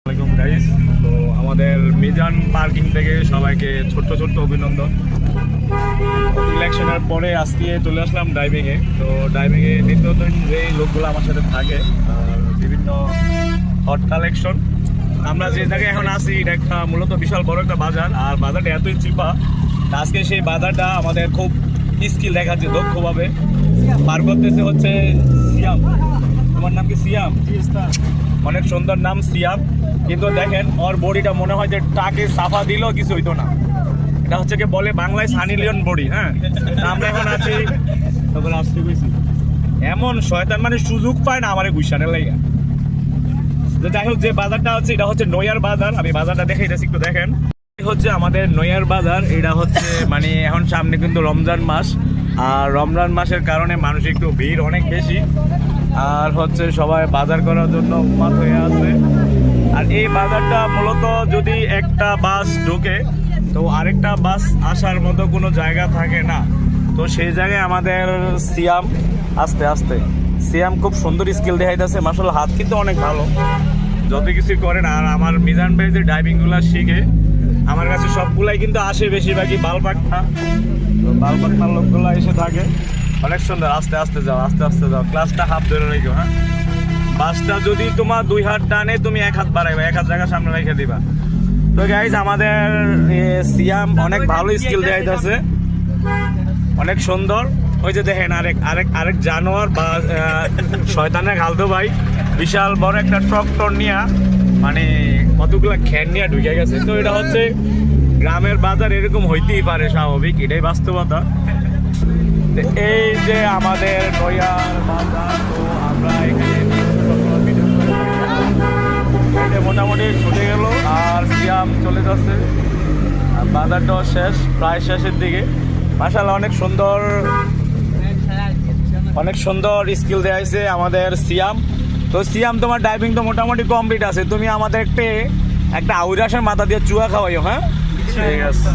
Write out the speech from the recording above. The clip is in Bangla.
আসসালামু আলাইকুম গাইস। তো আমাদের মিজান পার্কিং থেকে সবাইকে ছোট্ট ছোট্ট অভিনন্দন। ইলেকশনের পরে আজকে চলে আসলাম ড্রাইভিংয়ে। তো ড্রাইভিংয়ে নিত্যদিন যে লোকগুলো আমার সাথে থাকে, বিভিন্ন হট কালেকশন। আমরা যে জায়গায় এখন আছি এটা একটা মূলত বিশাল বড় একটা বাজার, আর বাজারটা এতই চিপা। আজকে সেই বাজারটা আমাদের খুব স্কিল দেখাচ্ছে, দক্ষভাবে পার করতেছে হচ্ছে সিয়াম। তোমার নাম কি সিয়াম? অনেক সুন্দর নাম সিয়াম, কিন্তু দেখেন ওর বডিটা মনে হয় যে টাকে সাফা দিলেও কিছু হইতো না। এটা হচ্ছে কি বলে বাংলায় সানি লিওন বডি। হ্যাঁ, আমরা এখন আছি, তখন আসতে গেছি এমন শয়তান মানে সুযোগ পায় না আমারে গুইসানের লাইগা। যাই হোক, যে বাজারটা হচ্ছে এটা হচ্ছে নয়ার বাজার। আমি বাজারটা দেখাইতেছি, একটু দেখেন। হচ্ছে আমাদের নয়ার বাজার। এটা হচ্ছে মানে এখন সামনে কিন্তু রমজান মাস, আর রমজান মাসের কারণে মানুষ একটু ভিড় অনেক বেশি, আর হচ্ছে সবাই বাজার করার জন্য উন্মাদ হয়ে আছে। আর এই বাজারটা মূলত যদি একটা বাস ঢোকে তো আরেকটা বাস আসার মতো কোনো জায়গা থাকে না। তো সেই জায়গায় আমাদের সিয়াম আস্তে আস্তে সিয়াম খুব সুন্দর স্কিল দেখাইতেছে। মাশাআল্লাহ, হাত কিন্তু অনেক ভালো, যত কিছু করেন। আর আমার মিজান ভাই যে ড্রাইভিংগুলো শিখে আমার কাছে সবগুলাই কিন্তু আসে বেশিরভাগই বালপাকটা। তো বালপাকটার লোকগুলো এসে থাকে। অনেক সুন্দর। আস্তে আস্তে যাও, আস্তে আস্তে যাও, ক্লাসটা হাত ধরে রেখো। হ্যাঁ, বাসটা যদি তোমার 2 হাত টানে তুমি 1 হাত বাড়াইবা, 1 হাত জায়গা সামনে রেখে দিবা। তো গাইজ, আমাদের সিয়াম অনেক ভালো স্কিল দেখাইতেছে, অনেক সুন্দর। ওই যে দেখেন আরেক জানোয়ার বা শয়তানের খালতো ভাই বিশাল বড় একটা ট্রাক্টর নিয়ে মানে কতগুলা খ্যান নিয়ে ঢুকে গেছে। তো এটা হচ্ছে গ্রামের বাজার, এরকম হইতেই পারে, স্বাভাবিক, এটাই বাস্তবতা। এই যে আমাদের নয়ার বাজার। তো আমরা এখানে মোটামুটি ছুটে গেল, আর সিয়াম চলে যাচ্ছে। আর বাজারটাও শেষ, প্রায় শেষের দিকে। মাশাআল্লাহ, অনেক সুন্দর স্কিল দেখাইছে আমাদের সিয়াম। তো সিয়াম, তোমার ড্রাইভিং তো মোটামুটি কমপ্লিট আছে। তুমি আমাদের একটা আউরাসের মাথা দিয়ে চুয়া খাওয়াইও। হ্যাঁ, ঠিক আছে।